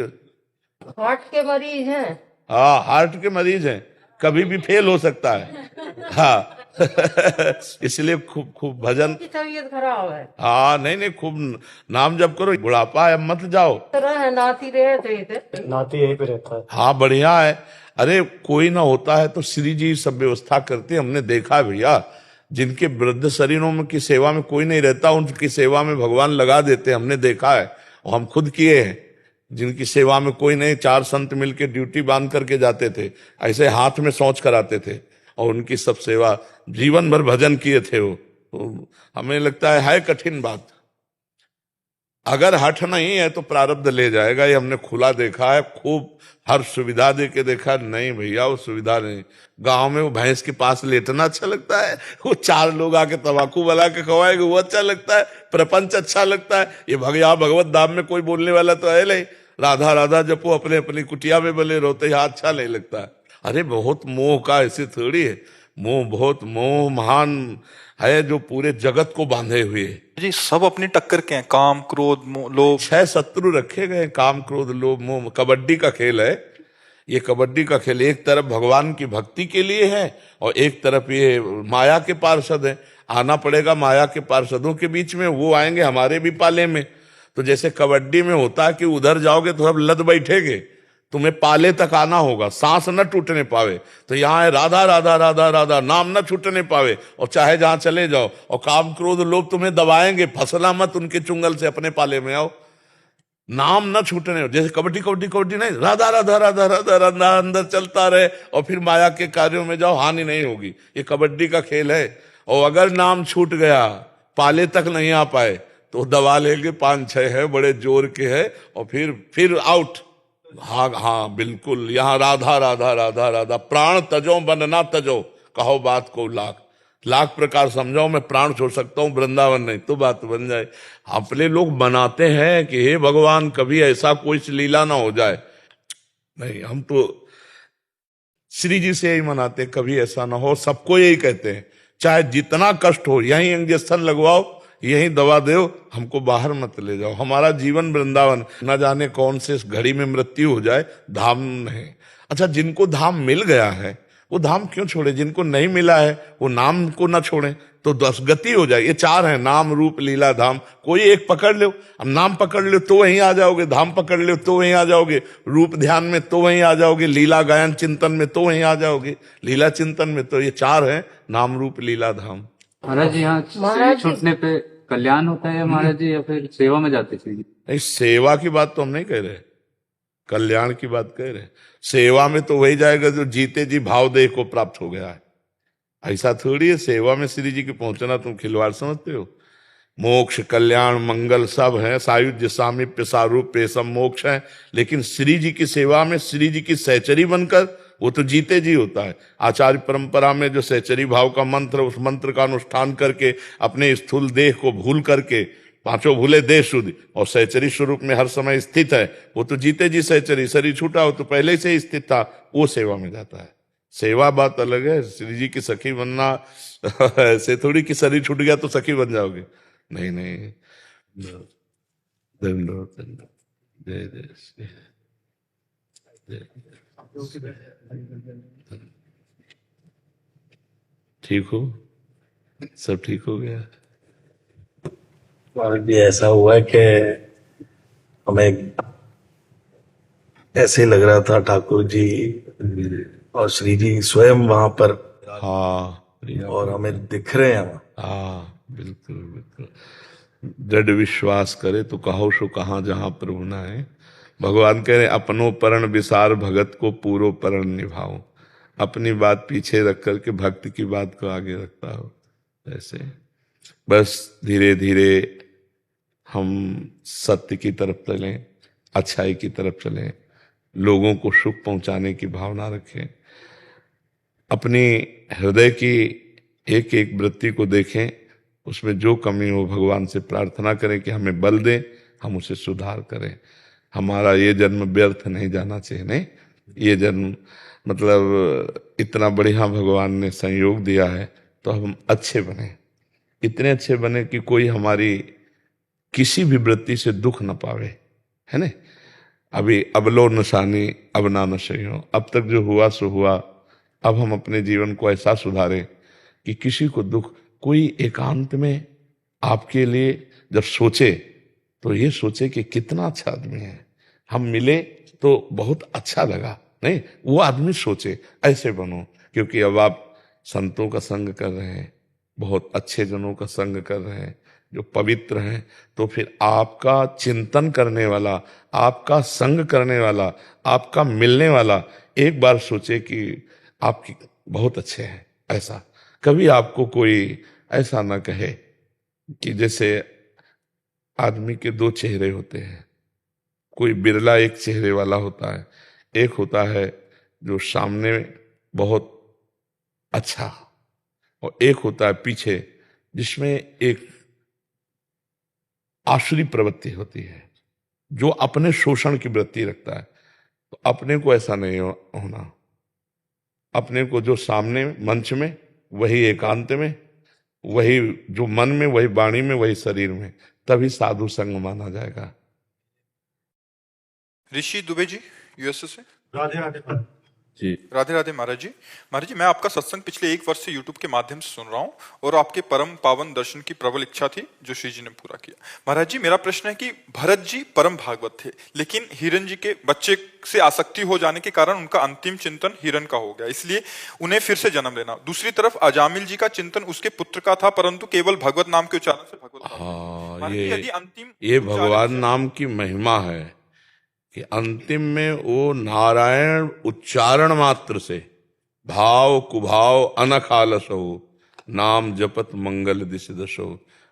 हार्ट के मरीज हैं? हाँ, हार्ट के मरीज हैं, कभी भी फेल हो सकता है। हाँ इसलिए खूब खूब भजन की तबीयत खराब है। हाँ, नहीं खूब नाम जप करो, बुढ़ापा है मत जाओ। रहे नाती रहे थे इधर, नाती यहीं पे रहता है। हाँ, बढ़िया है। अरे कोई ना होता है तो श्री जी सब व्यवस्था करते हैं, हमने देखा है भैया। जिनके वृद्ध शरीरों में की सेवा में कोई नहीं रहता, उनकी सेवा में भगवान लगा देते, हमने देखा है और हम खुद किए हैं। जिनकी सेवा में कोई नहीं, 4 संत मिलके ड्यूटी बांध करके जाते थे, ऐसे हाथ में शौच कराते थे और उनकी सब सेवा, जीवन भर भजन किए थे वो। तो हमें लगता है कठिन बात। अगर हठ नहीं है तो प्रारब्ध ले जाएगा, ये हमने खुला देखा है। खूब हर सुविधा दे के देखा, नहीं भैया वो सुविधा नहीं। गांव में वो भैंस के पास लेटना अच्छा लगता है, वो 4 लोग आके तंबाकू बना के खवाएंगे वो अच्छा लगता है, प्रपंच अच्छा लगता है। ये भगवत धाम में कोई बोलने वाला तो है नहीं, राधा राधा जपो, अपने अपनी कुटिया में बने रोते, यहाँ अच्छा नहीं लगता है। अरे बहुत मोह का, ऐसे थोड़ी है। मोह, बहुत मोह महान है जो पूरे जगत को बांधे हुए है। जी सब अपनी टक्कर के हैं, काम क्रोध लोभ। 6 शत्रु रखे गए, काम क्रोध लोभ मोह। कबड्डी का खेल है ये, कबड्डी का खेल। एक तरफ भगवान की भक्ति के लिए है और एक तरफ ये माया के पार्षद है। आना पड़ेगा माया के पार्षदों के बीच में, वो आएंगे हमारे भी पाले में। तो जैसे कबड्डी में होता है कि उधर जाओगे तो अब लद बैठेगे, तुम्हें पाले तक आना होगा, सांस न टूटने पावे। तो यहाँ है राधा राधा राधा राधा, नाम न छूटने पावे, और चाहे जहां चले जाओ। और काम क्रोध लोग तुम्हें दबाएंगे, फसला मत उनके चुंगल से, अपने पाले में आओ, नाम न छूटने। जैसे कबड्डी कबड्डी कबड्डी नहीं, राधा राधा राधा राधा राधा अंदर चलता रहे और फिर माया के कार्यों में जाओ, हानि नहीं होगी। ये कबड्डी का खेल है। और अगर नाम छूट गया, पाले तक नहीं आ पाए, तो दबा लेंगे, 5-6 है, बड़े जोर के है, और फिर आउट। हाँ बिल्कुल, यहाँ राधा राधा राधा राधा। प्राण तजो बन ना तजो, कहो बात को लाख प्रकार समझाओ, मैं प्राण छोड़ सकता हूँ, वृंदावन नहीं तो बात बन जाए। अपने लोग बनाते हैं कि हे भगवान कभी ऐसा कोई लीला ना हो जाए। नहीं, हम तो श्री जी से यही मनाते, कभी ऐसा ना हो। सबको यही कहते हैं, चाहे जितना कष्ट हो, यही इंजेक्शन लगवाओ, यही दवा दो, हमको बाहर मत ले जाओ। हमारा जीवन वृंदावन, न जाने कौन से घड़ी में मृत्यु हो जाए, धाम नहीं। अच्छा, जिनको धाम मिल गया है वो धाम क्यों छोड़े? जिनको नहीं मिला है वो नाम को ना छोड़े तो 10 गति हो जाए। ये 4 हैं, नाम रूप लीला धाम। कोई एक पकड़ लो, अब नाम पकड़ लो तो वहीं आ जाओगे, धाम पकड़ लो तो वहीं आ जाओगे, रूप ध्यान में तो वहीं आ जाओगे, लीला गायन चिंतन में तो वहीं आ जाओगे, लीला चिंतन में। तो ये 4 हैं, नाम रूप लीला धाम। महाराज जी, यहाँ महाराज शरीर छूटने पे कल्याण होता है महाराज जी, या फिर सेवा में जाते थे? नहीं, सेवा की बात तो हम नहीं कह रहे, कल्याण की बात कह रहे। सेवा में तो वही जाएगा जो जीते जी भाव देह को प्राप्त हो गया है। ऐसा थोड़ी है सेवा में श्री जी की पहुंचना तुम खिलवाड़ समझते हो। मोक्ष कल्याण मंगल सब है, सायुज्य सामीप्य सारूप्य सब मोक्ष है, लेकिन श्री जी की सेवा में श्री जी की सहचरी बनकर वो तो जीते जी होता है। आचार्य परंपरा में जो सहचरी भाव का मंत्र, उस मंत्र का अनुष्ठान करके अपने स्थूल देह को भूल करके, 5 भूले देह शुद्ध, और सहचरी स्वरूप में हर समय स्थित है, वो तो जीते जी सहचरी। शरीर छूटा हो तो पहले से ही स्थित था, वो सेवा में जाता है। सेवा बात अलग है, श्री जी की सखी बनना ऐसे थोड़ी कि शरीर छूट गया तो सखी बन जाओगे। नहीं नहीं, दंडोत दंडोत, जय जय श्री जय। ठीक हो? सब ठीक हो गया? महाराज जी, ऐसा हुआ कि हमें ऐसे लग रहा था ठाकुर जी और श्री जी स्वयं वहां पर, हाँ, और हमें दिख रहे हैं वहां। हाँ, बिल्कुल बिल्कुल। दृढ़ विश्वास करे तो कहो सो कहाँ जहां प्रभु ना है। भगवान कह रहे अपनो परण विसार भगत को पूरो परण निभाओ। अपनी बात पीछे रख करके भक्त की बात को आगे रखता हो। ऐसे बस धीरे धीरे हम सत्य की तरफ चलें, अच्छाई की तरफ चलें, लोगों को सुख पहुंचाने की भावना रखें, अपनी हृदय की एक एक वृत्ति को देखें, उसमें जो कमी हो भगवान से प्रार्थना करें कि हमें बल दें, हम उसे सुधार करें। हमारा ये जन्म व्यर्थ नहीं जाना चाहिए। नहीं, ये जन्म मतलब इतना बढ़िया भगवान ने संयोग दिया है, तो हम अच्छे बने, इतने अच्छे बने कि कोई हमारी किसी भी वृत्ति से दुख न पावे, है ना। अभी अबलो नशानी अब ना नशइयो, अब तक जो हुआ सो हुआ। अब हम अपने जीवन को ऐसा सुधारें कि किसी को दुख, कोई एकांत में आपके लिए जब सोचे तो ये सोचे कि कितना अच्छा आदमी है, हम मिले तो बहुत अच्छा लगा। नहीं, वो आदमी सोचे, ऐसे बनो। क्योंकि अब आप संतों का संग कर रहे हैं, बहुत अच्छे जनों का संग कर रहे हैं जो पवित्र हैं, तो फिर आपका चिंतन करने वाला, आपका संग करने वाला, आपका मिलने वाला एक बार सोचे कि आपकी बहुत अच्छे हैं। ऐसा कभी आपको कोई ऐसा ना कहे कि जैसे आदमी के 2 चेहरे होते हैं, कोई बिरला एक चेहरे वाला होता है, एक होता है जो सामने बहुत अच्छा, और एक होता है पीछे जिसमें एक आसुरी प्रवृत्ति होती है, जो अपने शोषण की वृत्ति रखता है। तो अपने को ऐसा नहीं होना, अपने को जो सामने मंच में, वही एकांत में, वही जो मन में, वही वाणी में, वही शरीर में, तभी साधु संग माना जाएगा। ऋषि दुबे जी यूएसए से। राधे राधे जी, राधे राधे महाराज जी। महाराज जी, मैं आपका सत्संग पिछले 1 वर्ष से यूट्यूब के माध्यम से सुन रहा हूँ और आपके परम पावन दर्शन की प्रबल इच्छा थी जो श्री जी ने पूरा किया। महाराज जी, मेरा प्रश्न है कि भरत जी परम भागवत थे, लेकिन हिरण जी के बच्चे से आसक्ति हो जाने के कारण उनका अंतिम चिंतन हिरण का हो गया, इसलिए उन्हें फिर से जन्म लेना। दूसरी तरफ अजामिल जी का चिंतन उसके पुत्र का था, परंतु केवल भगवत नाम के उच्चारण से भगवत। हाँ, यदि अंतिम ये भगवान नाम की महिमा है कि अंतिम में वो नारायण उच्चारण मात्र से भाव कुभाव अनख आलस हो, नाम जपत मंगल दिश दशो।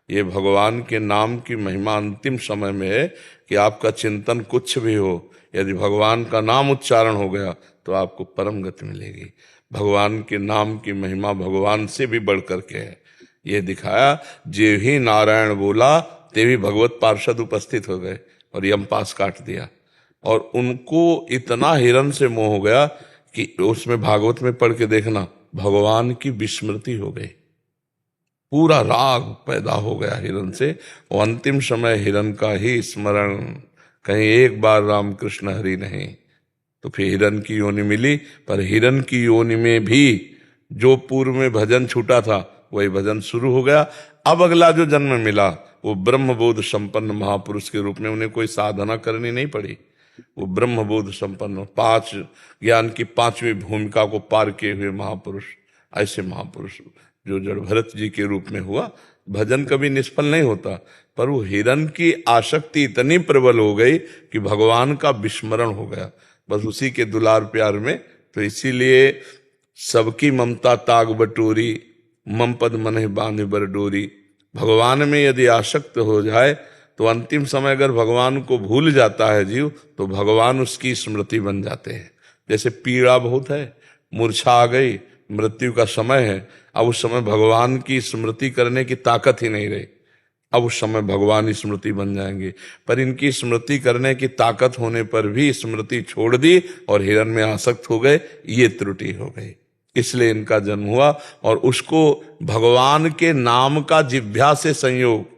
ये भगवान के नाम की महिमा अंतिम समय में है कि आपका चिंतन कुछ भी हो, यदि भगवान का नाम उच्चारण हो गया तो आपको परम गति मिलेगी। भगवान के नाम की महिमा भगवान से भी बढ़ करके है। ये दिखाया, जे ही नारायण बोला ते भी भगवत पार्षद उपस्थित हो गए और यमपास काट दिया, और उनको इतना हिरण से मोह हो गया कि उसमें भागवत में पढ़ के देखना, भगवान की विस्मृति हो गई, पूरा राग पैदा हो गया हिरण से। और अंतिम समय हिरण का ही स्मरण, कहीं एक बार राम कृष्ण हरि नहीं, तो फिर हिरण की योनि मिली। पर हिरण की योनि में भी जो पूर्व में भजन छूटा था वही भजन शुरू हो गया। अब अगला जो जन्म मिला वो ब्रह्मबोध संपन्न महापुरुष के रूप में, उन्हें कोई साधना करनी नहीं पड़ी। वो ब्रह्मबोध संपन्न, 5 ज्ञान की 5वीं भूमिका को पार किए हुए महापुरुष, ऐसे महापुरुष जो जड़ भरत जी के रूप में हुआ। भजन कभी निष्फल नहीं होता, पर वो हिरण की आसक्ति इतनी प्रबल हो गई कि भगवान का विस्मरण हो गया बस उसी के दुलार प्यार में। तो इसीलिए सबकी ममता ताग बटोरी, मम पद मनहि बांध बर डोरी। भगवान में यदि आसक्त हो जाए तो अंतिम समय अगर भगवान को भूल जाता है जीव तो भगवान उसकी स्मृति बन जाते हैं। जैसे पीड़ा बहुत है, मूर्छा आ गई, मृत्यु का समय है, अब उस समय भगवान की स्मृति करने की ताकत ही नहीं रही, अब उस समय भगवान स्मृति बन जाएंगे। पर इनकी स्मृति करने की ताकत होने पर भी स्मृति छोड़ दी और हिरण में आसक्त हो गए, ये त्रुटि हो गई, इसलिए इनका जन्म हुआ। और उसको भगवान के नाम का जिह्वा से संयोग,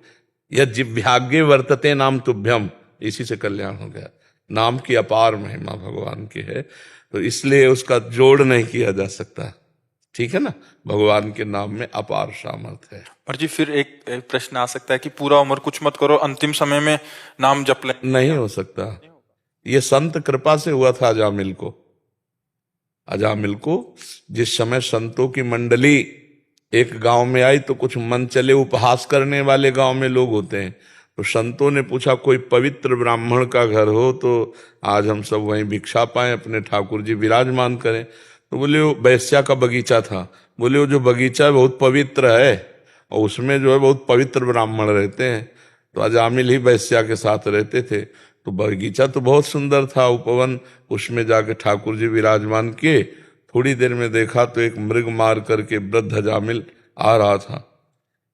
यह जिह्वाग्ये वर्तते नाम तुभ्यम, इसी से कल्याण हो गया। नाम की अपार महिमा भगवान की है, तो इसलिए उसका जोड़ नहीं किया जा सकता। ठीक है ना, भगवान के नाम में अपार सामर्थ्य है। पर जी फिर एक प्रश्न आ सकता है कि पूरा उम्र कुछ मत करो, अंतिम समय में नाम जप ले। नहीं हो सकता। ये संत कृपा से हुआ था अजामिल को। अजामिल को जिस समय संतों की मंडली एक गांव में आई तो कुछ मन चले उपहास करने वाले गांव में लोग होते हैं, तो संतों ने पूछा कोई पवित्र ब्राह्मण का घर हो तो आज हम सब वहीं भिक्षा पाएं, अपने ठाकुर जी विराजमान करें। तो बोले वो वैश्या का बगीचा था। बोले वो जो बगीचा बहुत पवित्र है और उसमें जो है बहुत पवित्र ब्राह्मण रहते हैं। तो अजामिल ही वैश्या के साथ रहते थे। तो बगीचा तो बहुत सुंदर था, उपवन, उसमें जाके ठाकुर जी विराजमान किए। थोड़ी देर में देखा तो एक मृग मार करके वृद्ध अजामिल आ रहा था।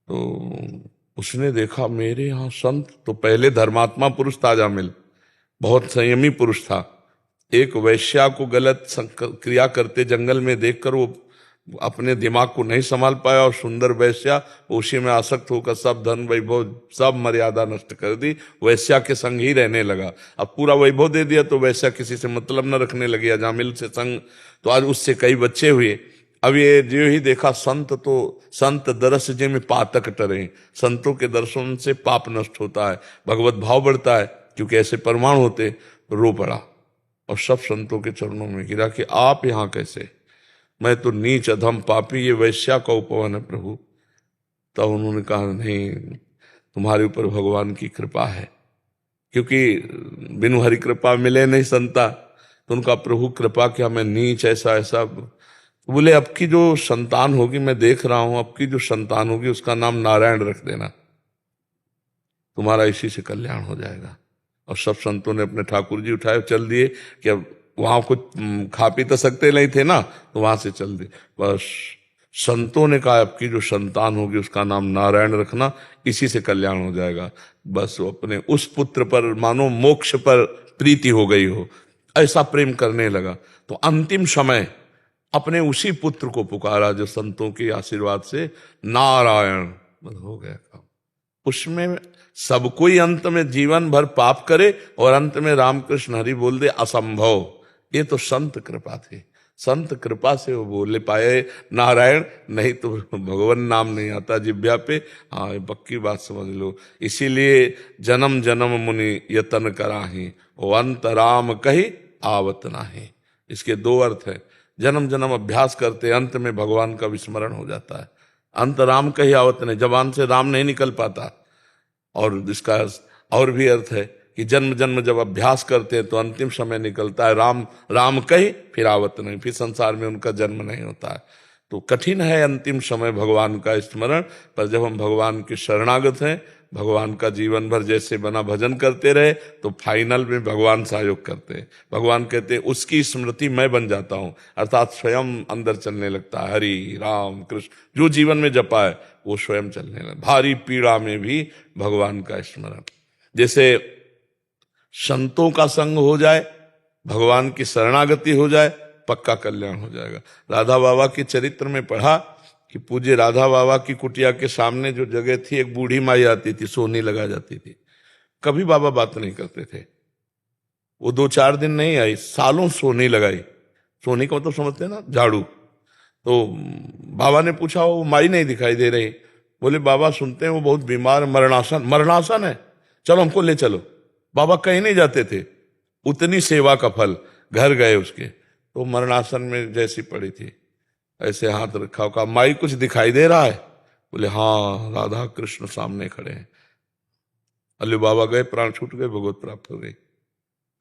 तो उसने देखा मेरे यहाँ संत, तो पहले धर्मात्मा पुरुष था अजामिल, बहुत संयमी पुरुष था। एक वैश्या को गलत क्रिया करते जंगल में देखकर वो अपने दिमाग को नहीं संभाल पाया और सुंदर वैश्या उसी में आसक्त होकर सब धन वैभव सब मर्यादा नष्ट कर दी, वैश्या के संग ही रहने लगा। अब पूरा वैभव दे दिया तो वैश्या किसी से मतलब न रखने लगी, अजामिल से संग। तो आज उससे कई बच्चे हुए। अब ये जो ही देखा संत, तो संत दरस जे में पातक टरे, संतों के दर्शन से पाप नष्ट होता है, भगवत भाव बढ़ता है, क्योंकि ऐसे परमाणु होते। रो पड़ा और सब संतों के चरणों में गिरा कि आप यहाँ कैसे, मैं तो नीच अधम पापी, ये वैश्या का उपवन है प्रभु। तब उन्होंने कहा नहीं, तुम्हारे ऊपर भगवान की कृपा है, क्योंकि बिनु हरि कृपा मिले नहीं संता। तो उनका प्रभु कृपा क्या, मैं नीच ऐसा ऐसा। बोले अब की जो संतान होगी, मैं देख रहा हूं, अब की जो संतान होगी उसका नाम नारायण रख देना, तुम्हारा इसी से कल्याण हो जाएगा। और सब संतों ने अपने ठाकुर जी उठाए चल दिए कि अब वहां कुछ खा पी तो सकते नहीं थे ना, तो वहां से चल दिए। बस संतों ने कहा अब की जो संतान होगी उसका नाम नारायण रखना, इसी से कल्याण हो जाएगा। बस वो अपने उस पुत्र पर मानो मोक्ष पर प्रीति हो गई हो, ऐसा प्रेम करने लगा। तो अंतिम समय अपने उसी पुत्र को पुकारा जो संतों के आशीर्वाद से नारायण हो गया काम। उसमें सब कोई अंत में जीवन भर पाप करे और अंत में रामकृष्ण हरि बोल दे, असंभव। ये तो संत कृपा थी, संत कृपा से वो बोले पाए नारायण, नहीं तो भगवान नाम नहीं आता जिब्या पे। हाँ, ये पक्की बात समझ लो। इसीलिए जन्म जन्म मुनि यतन कराही, वो अंत राम कही आवत नाही। इसके 2 अर्थ है। जन्म जन्म अभ्यास करते, अंत में भगवान का विस्मरण हो जाता है। अंत राम कही आवत नहीं, जबान से राम नहीं निकल पाता। और इसका और भी अर्थ है कि जन्म जन्म जब अभ्यास करते हैं तो अंतिम समय निकलता है राम राम कही फिर आवत नहीं, फिर संसार में उनका जन्म नहीं होता है। तो कठिन है अंतिम समय भगवान का स्मरण, पर जब हम भगवान के शरणागत हैं, भगवान का जीवन भर जैसे बना भजन करते रहे, तो फाइनल में भगवान सहयोग करते हैं। भगवान कहते हैं उसकी स्मृति मैं बन जाता हूं, अर्थात स्वयं अंदर चलने लगता है। हरि राम कृष्ण जो जीवन में जपा है वो स्वयं चलने लगता। भारी पीड़ा में भी भगवान का स्मरण। जैसे संतों का संग हो जाए, भगवान की शरणागति हो जाए, पक्का कल्याण हो जाएगा। राधा बाबा के चरित्र में पढ़ा कि पूज्य राधा बाबा की कुटिया के सामने जो जगह थी, एक बूढ़ी माई आती थी, सोनी लगा जाती थी। कभी बाबा बात नहीं करते थे, वो 2-4 दिन नहीं आई, सालों सोनी लगाई। सोनी का मतलब समझते हैं ना, झाड़ू। तो बाबा ने पूछा वो माई नहीं दिखाई दे रही। बोले बाबा सुनते हैं वो बहुत बीमार, मरणासन। मरणासन है, चलो हमको ले चलो। बाबा कहीं नहीं जाते थे, उतनी सेवा का फल। घर गए उसके, तो मरणासन में जैसी पड़ी थी, ऐसे हाथ रखा, कहा माई कुछ दिखाई दे रहा है? बोले हाँ, राधा कृष्ण सामने खड़े हैं। अल्ले बाबा गए, प्राण छूट गए, भगवत प्राप्त हो गई।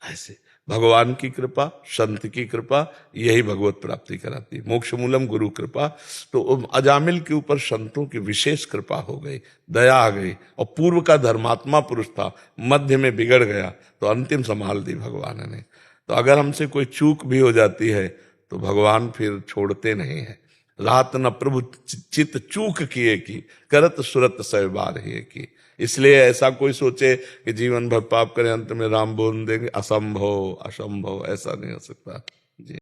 ऐसे भगवान की कृपा, संत की कृपा, यही भगवत प्राप्ति कराती है। मोक्ष मूलम गुरु कृपा। तो अजामिल के ऊपर संतों की विशेष कृपा हो गई, दया आ गई। और पूर्व का धर्मात्मा पुरुष था, मध्य में बिगड़ गया, तो अंतिम संभाल दी भगवान ने। तो अगर हमसे कोई चूक भी हो जाती है तो भगवान फिर छोड़ते नहीं है। रात न प्रभु चित चूक किए की, करत सुरत सै बार ही की। इसलिए ऐसा कोई सोचे कि जीवन भर पाप करे, अंत में राम बोल देंगे, असंभव असंभव, ऐसा नहीं हो सकता जी।